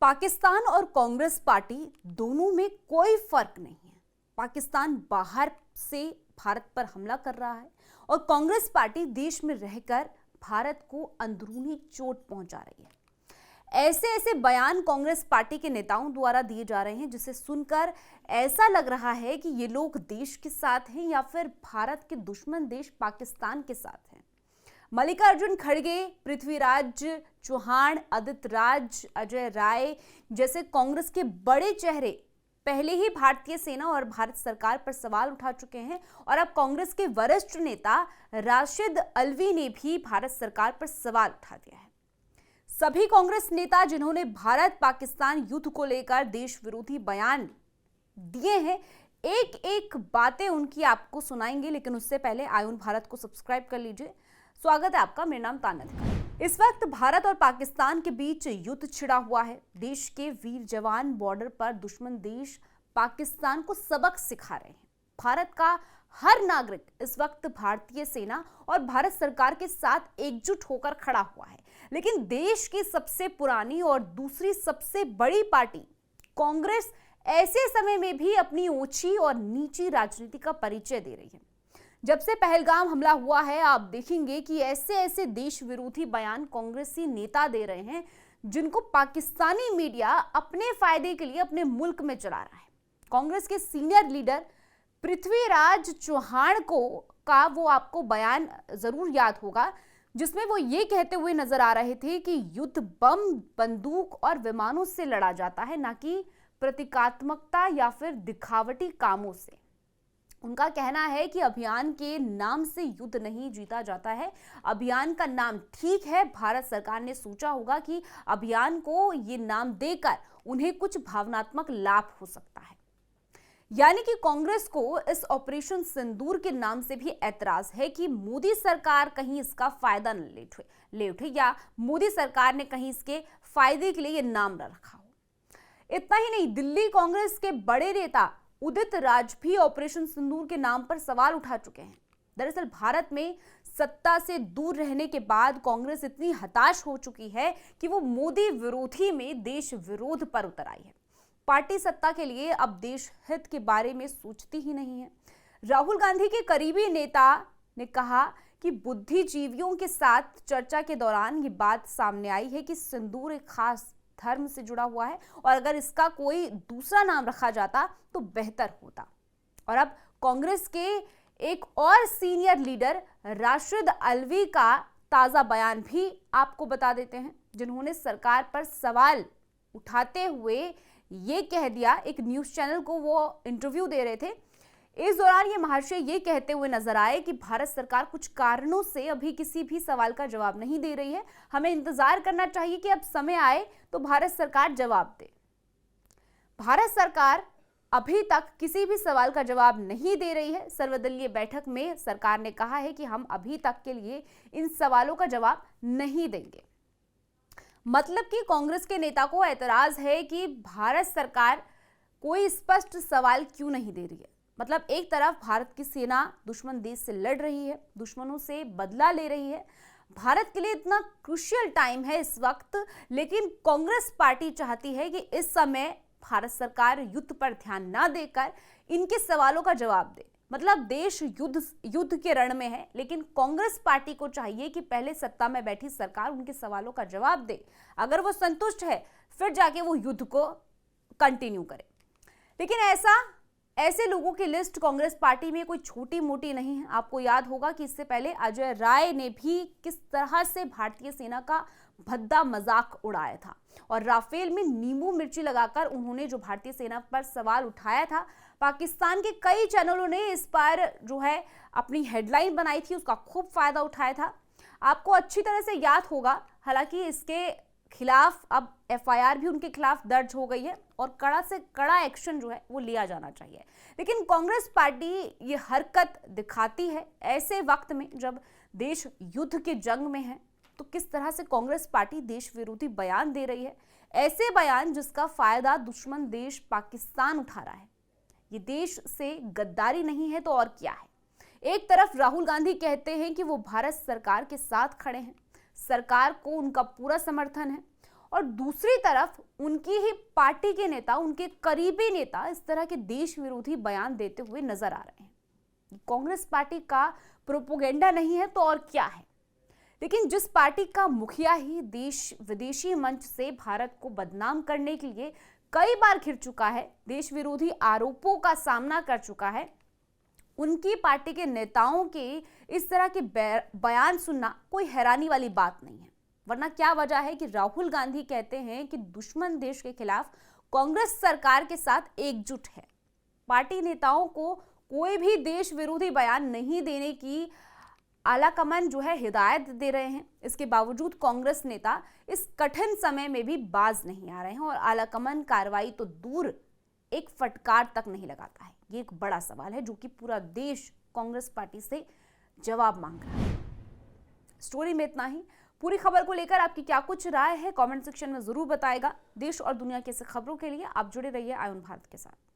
पाकिस्तान और कांग्रेस पार्टी दोनों में कोई फर्क नहीं है। पाकिस्तान बाहर से भारत पर हमला कर रहा है और कांग्रेस पार्टी देश में रहकर भारत को अंदरूनी चोट पहुंचा रही है। ऐसे ऐसे बयान कांग्रेस पार्टी के नेताओं द्वारा दिए जा रहे हैं जिसे सुनकर ऐसा लग रहा है कि ये लोग देश के साथ हैं या फिर भारत के दुश्मन देश पाकिस्तान के साथ हैं। मल्लिकार्जुन खड़गे, पृथ्वीराज चौहान, आदित्य राज, अजय राय जैसे कांग्रेस के बड़े चेहरे पहले ही भारतीय सेना और भारत सरकार पर सवाल उठा चुके हैं और अब कांग्रेस के वरिष्ठ नेता राशिद अल्वी ने भी भारत सरकार पर सवाल उठा दिया है। सभी कांग्रेस नेता जिन्होंने भारत पाकिस्तान युद्ध को लेकर देश विरोधी बयान दिए हैं, एक एक बातें उनकी आपको सुनाएंगे, लेकिन उससे पहले आयुन भारत को सब्सक्राइब कर लीजिए। स्वागत है आपका, मेरा नाम तानद। इस वक्त भारत और पाकिस्तान के बीच युद्ध छिड़ा हुआ है। देश के वीर जवान बॉर्डर पर दुश्मन देश पाकिस्तान को सबक सिखा रहे हैं। भारत का हर नागरिक इस वक्त भारतीय सेना और भारत सरकार के साथ एकजुट होकर खड़ा हुआ है, लेकिन देश की सबसे पुरानी और दूसरी सबसे बड़ी पार्टी कांग्रेस ऐसे समय में भी अपनी ऊंची और नीची राजनीति का परिचय दे रही है। जब से पहलगाम हमला हुआ है, आप देखेंगे कि ऐसे ऐसे देश विरोधी बयान कांग्रेसी नेता दे रहे हैं जिनको पाकिस्तानी मीडिया अपने फायदे के लिए अपने मुल्क में चला रहा है। कांग्रेस के सीनियर लीडर पृथ्वीराज चौहान का वो आपको बयान जरूर याद होगा, जिसमें वो ये कहते हुए नजर आ रहे थे कि युद्ध बम, बंदूक और विमानों से लड़ा जाता है, ना कि प्रतीकात्मकता या फिर दिखावटी कामों से। उनका कहना है कि अभियान के नाम से युद्ध नहीं जीता जाता है। अभियान का नाम ठीक है, भारत सरकार ने सोचा होगा कि अभियान को ये नाम देकर उन्हें कुछ भावनात्मक लाभ हो सकता है। यानी कि कांग्रेस को इस ऑपरेशन सिंदूर के नाम से भी ऐतराज है कि मोदी सरकार कहीं इसका फायदा न ले उठे या मोदी सरकार ने कहीं इसके फायदे के लिए ये नाम न रखा हो। इतना ही नहीं, दिल्ली कांग्रेस के बड़े नेता उदित राज भी ऑपरेशन सिंदूर के नाम पर सवाल उठा चुके हैं। दरअसल भारत में सत्ता से दूर रहने के बाद कांग्रेस इतनी हताश हो चुकी है कि वो मोदी विरोधी में देश विरोध पर उतर आई है। पार्टी सत्ता के लिए अब देश हित के बारे में सोचती ही नहीं है। राहुल गांधी के करीबी नेता ने कहा कि बुद्धिजीवियों के साथ चर्चा के दौरान ये बात सामने आई है कि सिंदूर एक खास धर्म से जुड़ा हुआ है और अगर इसका कोई दूसरा नाम रखा जाता तो बेहतर होता। और अब कांग्रेस के एक और सीनियर लीडर राशिद अल्वी का ताजा बयान भी आपको बता देते हैं, जिन्होंने सरकार पर सवाल उठाते हुए ये कह दिया। एक न्यूज चैनल को वो इंटरव्यू दे रहे थे। इस दौरान ये महाशय ये कहते हुए नजर आए कि भारत सरकार कुछ कारणों से अभी किसी भी सवाल का जवाब नहीं दे रही है। हमें इंतजार करना चाहिए कि अब समय आए तो भारत सरकार जवाब दे। भारत सरकार अभी तक किसी भी सवाल का जवाब नहीं दे रही है। सर्वदलीय बैठक में सरकार ने कहा है कि हम अभी तक के लिए इन सवालों का जवाब नहीं देंगे। मतलब कि कांग्रेस के नेता को ऐतराज है कि भारत सरकार कोई स्पष्ट सवाल क्यों नहीं दे रही है। मतलब एक तरफ भारत की सेना दुश्मन देश से लड़ रही है, दुश्मनों से बदला ले रही है। भारत के लिए इतना क्रूशियल टाइम है इस वक्त, लेकिन कांग्रेस पार्टी चाहती है कि इस समय भारत सरकार युद्ध पर ध्यान ना देकर इनके सवालों का जवाब दे। मतलब देश युद्ध के रण में है, लेकिन कांग्रेस पार्टी को चाहिए कि पहले सत्ता में बैठी सरकार उनके सवालों का जवाब दे। अगर वो संतुष्ट है फिर जाके वो युद्ध को कंटिन्यू करे। लेकिन ऐसे लोगों की लिस्ट कांग्रेस पार्टी में कोई छोटी मोटी नहीं है। आपको याद होगा कि इससे पहले अजय राय ने भी किस तरह से भारतीय सेना का भद्दा मजाक उड़ाया था और राफेल में नींबू मिर्ची लगाकर उन्होंने जो भारतीय सेना पर सवाल उठाया था, पाकिस्तान के कई चैनलों ने इस पर जो है अपनी हेडलाइन बनाई थी, उसका खूब फायदा उठाया था। आपको अच्छी तरह से याद होगा। हालांकि इसके खिलाफ अब एफआईआर भी उनके खिलाफ दर्ज हो गई है और कड़ा से कड़ा एक्शन जो है वो लिया जाना चाहिए। लेकिन कांग्रेस पार्टी ये हरकत दिखाती है ऐसे वक्त में जब देश युद्ध के जंग में है, तो किस तरह से कांग्रेस पार्टी देश विरोधी बयान दे रही है। ऐसे बयान जिसका फायदा दुश्मन देश पाकिस्तान उठा रहा है। ये देश से गद्दारी नहीं है तो और क्या है। एक तरफ राहुल गांधी कहते हैं कि वो भारत सरकार के साथ खड़े हैं, सरकार को उनका पूरा समर्थन है, और दूसरी तरफ उनकी ही पार्टी के नेता, उनके करीबी नेता इस तरह के देश विरोधी बयान देते हुए नजर आ रहे हैं। कांग्रेस पार्टी का प्रोपोगेंडा नहीं है तो और क्या है। लेकिन जिस पार्टी का मुखिया ही देश विदेशी मंच से भारत को बदनाम करने के लिए कई बार घिर चुका है, देश विरोधी आरोपों का सामना कर चुका है, उनकी पार्टी के नेताओं के इस तरह के बयान सुनना कोई हैरानी वाली बात नहीं है। वरना क्या वजह है कि राहुल गांधी कहते हैं कि दुश्मन देश के खिलाफ कांग्रेस सरकार के साथ एकजुट है। पार्टी नेताओं को कोई भी देश विरोधी बयान नहीं देने की आलाकमान जो है हिदायत दे रहे हैं। इसके बावजूद कांग्रेस नेता इस कठिन समय में भी बाज नहीं आ रहे हैं और आलाकमान कार्रवाई तो दूर, एक फटकार तक नहीं लगाता है। ये एक बड़ा सवाल है जो कि पूरा देश कांग्रेस पार्टी से जवाब मांग रहा है। स्टोरी में इतना ही। पूरी खबर को लेकर आपकी क्या कुछ राय है कमेंट सेक्शन में जरूर बताएगा। देश और दुनिया की ऐसी खबरों के लिए आप जुड़े रहिए आयोन भारत के साथ।